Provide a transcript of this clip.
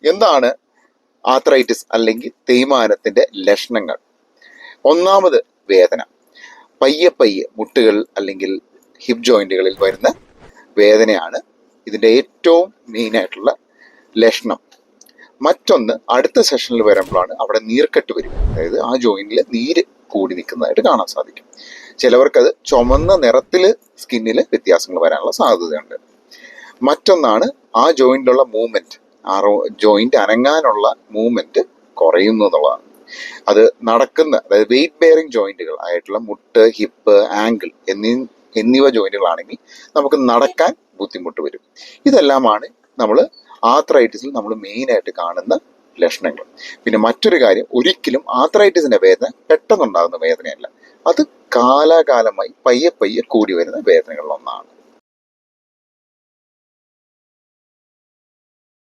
എന്താണ് ആർത്രൈറ്റിസ് അല്ലെങ്കിൽ തേയ്മാനത്തിന്റെ ലക്ഷണങ്ങൾ? ഒന്നാമത് വേദന. പയ്യെ പയ്യെ മുട്ടുകൾ അല്ലെങ്കിൽ ഹിപ്പ് ജോയിന്റുകളിൽ വരുന്ന വേദനയാണ് ഇതിന്റെ ഏറ്റവും മെയിൻ ആയിട്ടുള്ള ലക്ഷണം. മറ്റൊന്ന്, അടുത്ത സെഷനിൽ വരുമ്പോഴാണ് അവിടെ നീർക്കെട്ട് വരും. അതായത് ആ ജോയിന്റിൽ നീര് കൂടി നിൽക്കുന്നതായിട്ട് കാണാൻ സാധിക്കും. ചിലവർക്കത് ചുമന്ന നിറത്തിൽ സ്കിന്നിൽ വ്യത്യാസങ്ങൾ വരാനുള്ള സാധ്യതയുണ്ട്. മറ്റൊന്നാണ് ആ ജോയിന്റിലുള്ള മൂവ്മെന്റ്, ആ ജോയിന്റ് അനങ്ങാനുള്ള മൂവ്മെന്റ് കുറയുന്നു എന്നുള്ളതാണ്. അത് നടക്കുന്ന, അതായത് വെയിറ്റ് ബെയറിംഗ് ജോയിന്റുകൾ ആയിട്ടുള്ള മുട്ട്, ഹിപ്പ്, ആങ്കിൾ എന്നിവ ജോയിന്റുകളാണെങ്കിൽ നമുക്ക് നടക്കാൻ ബുദ്ധിമുട്ട് വരും. ഇതെല്ലാമാണ് നമ്മൾ ആർത്രൈറ്റിസിൽ നമ്മൾ മെയിനായിട്ട് കാണുന്ന ലക്ഷണങ്ങൾ. പിന്നെ മറ്റൊരു കാര്യം, ഒരിക്കലും ആർത്രൈറ്റിസിന്റെ വേദന പെട്ടെന്നുണ്ടാകുന്ന വേദനയല്ല, അത് കാലാകാലമായി പയ്യെ പയ്യെ കൂടി വരുന്ന വേദനകളിലൊന്നാണ്.